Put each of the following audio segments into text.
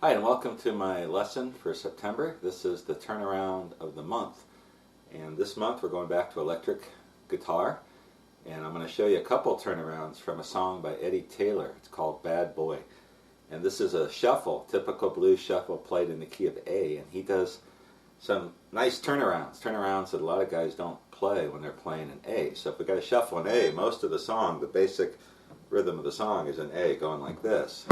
Hi, and welcome to my lesson for September. This is the turnaround of the month, and this month we're going back to electric guitar, and I'm going to show you a couple turnarounds from a song by Eddie Taylor. It's called Bad Boy, and this is a shuffle, typical blues shuffle played in the key of A, and he does some nice turnarounds that a lot of guys don't play when they're playing in A. So if we got a shuffle in A, most of the song, the basic rhythm of the song is in A, going like this.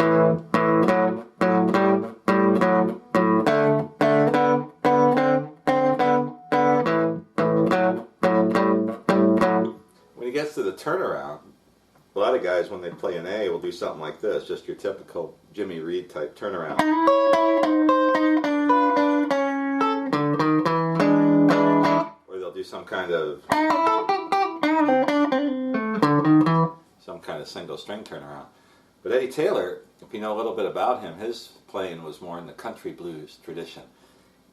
When he gets to the turnaround, a lot of guys when they play an A will do something like this, just your typical Jimmy Reed type turnaround. Or they'll do some kind of single string turnaround. But Eddie Taylor, if you know a little bit about him, his playing was more in the country blues tradition.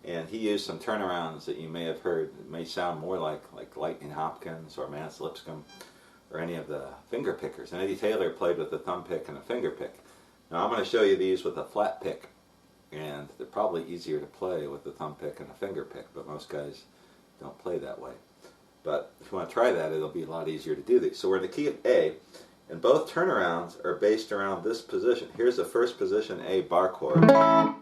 And he used some turnarounds that you may have heard. It may sound more like Lightning Hopkins or Mance Lipscomb or any of the finger pickers. And Eddie Taylor played with a thumb pick and a finger pick. Now I'm going to show you these with a flat pick. And they're probably easier to play with the thumb pick and a finger pick, but most guys don't play that way. But if you want to try that, it'll be a lot easier to do these. So we're in the key of A, and both turnarounds are based around this position. Here's the first position, A bar chord. And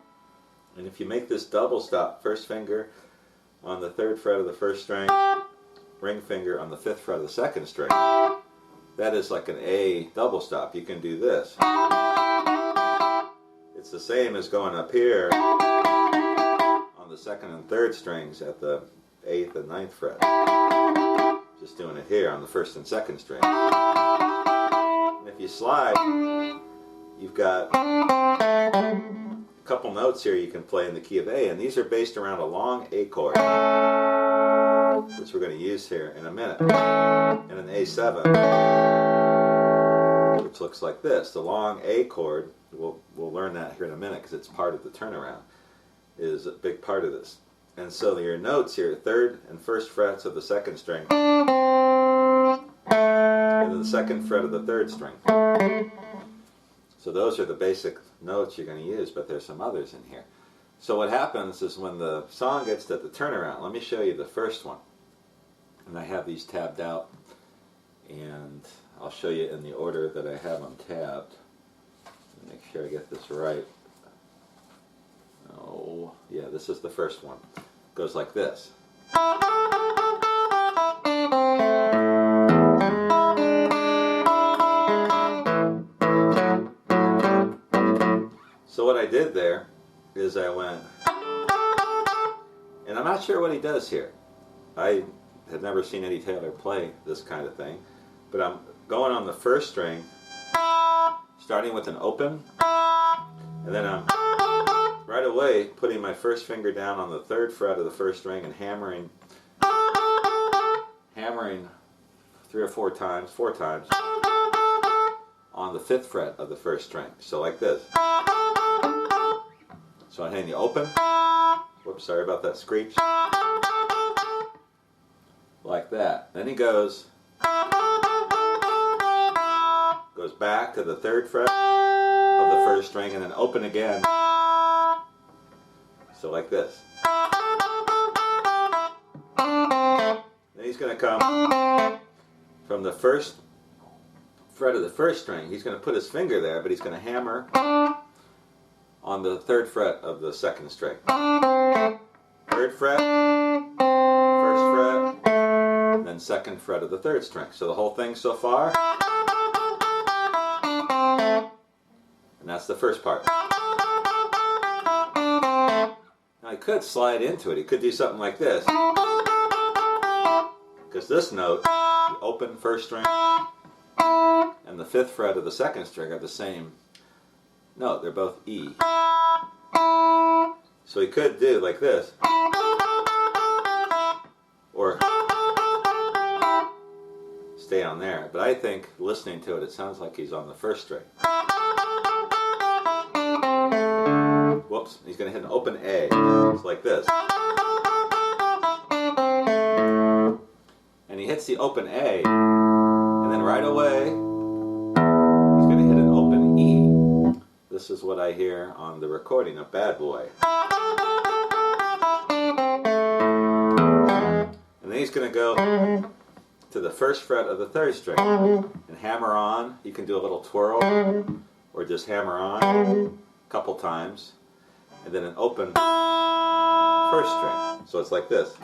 if you make this double stop, first finger on the 3rd fret of the 1st string, ring finger on the 5th fret of the 2nd string, that is like an A double stop. You can do this. It's the same as going up here on the 2nd and 3rd strings at the 8th and 9th fret. Just doing it here on the 1st and 2nd string. And if you slide, you've got a couple notes here you can play in the key of A, and these are based around a long A chord, which we're going to use here in a minute, and an A7, which looks like this. The long A chord, we'll learn that here in a minute because it's part of the turnaround, is a big part of this. And so your notes here, 3rd and 1st frets of the 2nd string, and then the 2nd fret of the 3rd string. So those are the basic notes you're going to use, but there's some others in here. So what happens is when the song gets to the turnaround, let me show you the first one. And I have these tabbed out, and I'll show you in the order that I have them tabbed. Make sure I get this right. Oh, yeah, this is the first one. It goes like this. So what I did there is I went, and I'm not sure what he does here. I had never seen Eddie Taylor play this kind of thing, but I'm going on the 1st string, starting with an open, and then I'm right away putting my 1st finger down on the 3rd fret of the 1st string and hammering 3 or 4 times on the 5th fret of the 1st string. So like this. So I'm hitting the open. Whoops, sorry about that screech. Like that. Then he goes back to the 3rd fret of the 1st string and then open again. So like this. Then he's going to come from the 1st fret of the 1st string. He's going to put his finger there, but he's going to hammer on the 3rd fret of the 2nd string. 3rd fret, 1st fret, then 2nd fret of the 3rd string. So the whole thing so far, and that's the first part. Now he could slide into it. He could do something like this. Because this note, the open 1st string and the 5th fret of the 2nd string are the same note. They're both E. So he could do like this. Or stay on there. But I think listening to it, it sounds like he's on the 1st string. Whoops, he's going to hit an open A. It's like this. And he hits the open A, and then right away, he's going to hit an open E. this is what I hear on the recording of Bad Boy. And then he's going to go to the first fret of the third string and hammer on. You can do a little twirl or just hammer on a couple times, and then an open first string. So it's like this.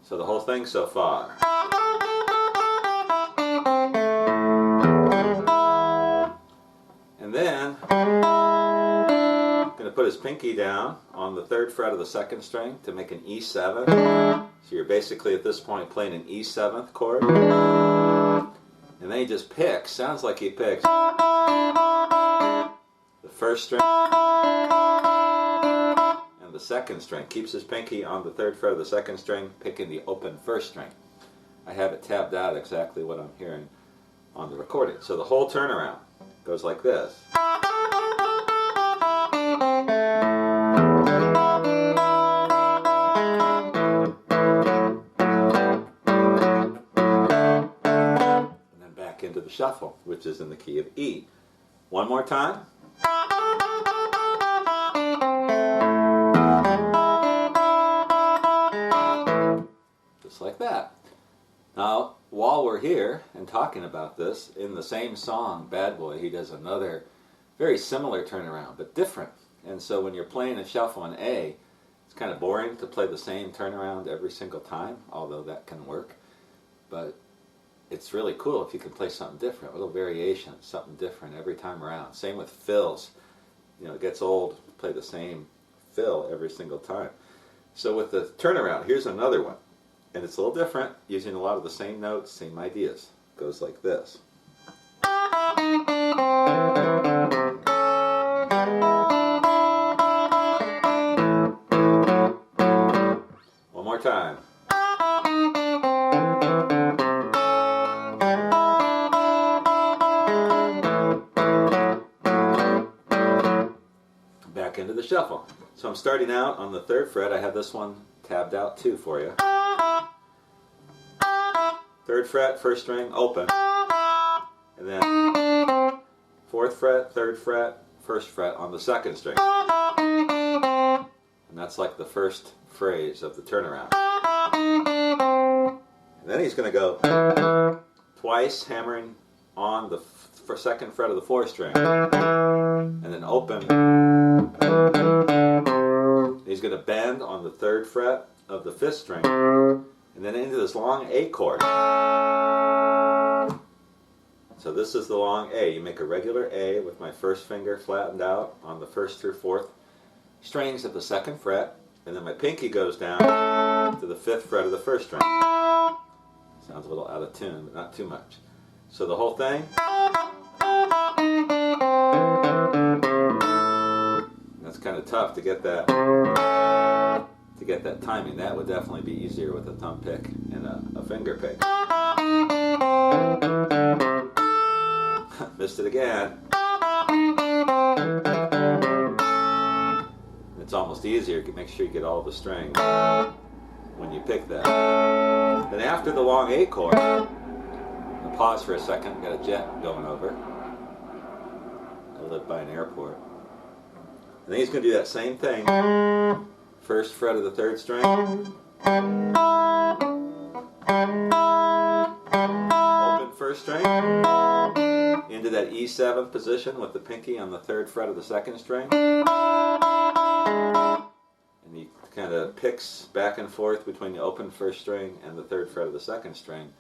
So the whole thing so far. And then I'm going to put his pinky down on the third fret of the second string to make an E7. So you're basically at this point playing an E7th chord. And then he just picks, sounds like he picks the first string and the second string. Keeps his pinky on the third fret of the second string, picking the open first string. I have it tabbed out exactly what I'm hearing on the recording. So the whole turnaround goes like this. And then back into the shuffle, which is in the key of E. One more time. Just like that. Now, while we're here and talking about this, in the same song, Bad Boy, he does another very similar turnaround, but different. And so when you're playing a shuffle in A, it's kind of boring to play the same turnaround every single time, although that can work. But it's really cool if you can play something different, a little variation, something different every time around. Same with fills. You know, it gets old to play the same fill every single time. So with the turnaround, here's another one. And it's a little different, using a lot of the same notes, same ideas. It goes like this. One more time. Back into the shuffle. So I'm starting out on the third fret. I have this one tabbed out too for you. Third fret, first string, open. And then fourth fret, third fret, first fret on the second string. And that's like the first phrase of the turnaround. And then he's going to go twice, hammering on the second fret of the fourth string. And then open. He's going to bend on the third fret of the fifth string. And then into this long A chord. So this is the long A. You make a regular A with my first finger flattened out on the first through fourth strings of the second fret, and then my pinky goes down to the fifth fret of the first string. Sounds a little out of tune, but not too much. So the whole thing. That's kind of tough to get that. To get that timing. That would definitely be easier with a thumb pick and a finger pick. Missed it again. It's almost easier to make sure you get all the strings when you pick that. Then after the long A chord, I'll pause for a second. Got a jet going over. I live by an airport. And then he's going to do that same thing. First fret of the third string. Open first string. Into that E7 position with the pinky on the third fret of the second string. And he kind of picks back and forth between the open first string and the third fret of the second string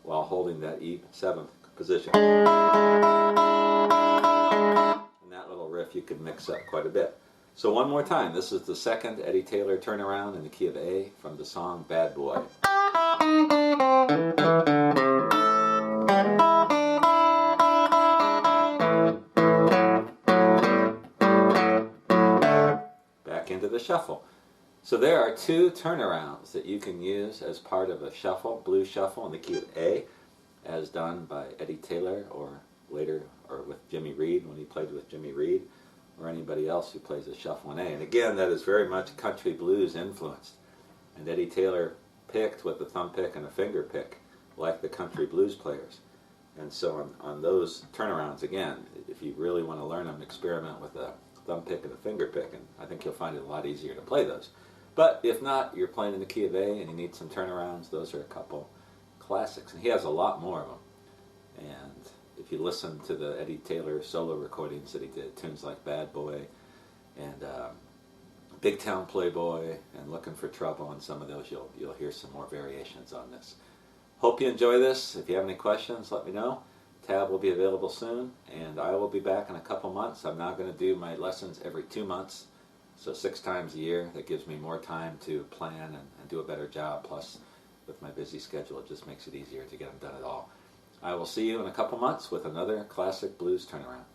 while holding that E7th position. And that little riff you can mix up quite a bit. So one more time, this is the second Eddie Taylor turnaround in the key of A from the song Bad Boy. Back into the shuffle. So there are two turnarounds that you can use as part of a shuffle, blues shuffle in the key of A, as done by Eddie Taylor or later, or with Jimmy Reed when he played with Jimmy Reed, or anybody else who plays a shuffle in A. And again, that is very much country blues influenced. And Eddie Taylor picked with a thumb pick and a finger pick, like the country blues players. And so on those turnarounds, again, if you really want to learn them, experiment with a thumb pick and a finger pick, and I think you'll find it a lot easier to play those. But if not, you're playing in the key of A and you need some turnarounds, those are a couple classics. And he has a lot more of them. And if you listen to the Eddie Taylor solo recordings that he did, tunes like Bad Boy and Big Town Playboy and Looking for Trouble, and some of those you'll hear some more variations on this. Hope you enjoy this. If you have any questions, let me know. Tab will be available soon, and I will be back in a couple months. I'm now going to do my lessons every 2 months, so 6 times a year. That gives me more time to plan and do a better job. Plus, with my busy schedule, it just makes it easier to get them done at all. I will see you in a couple months with another classic blues turnaround.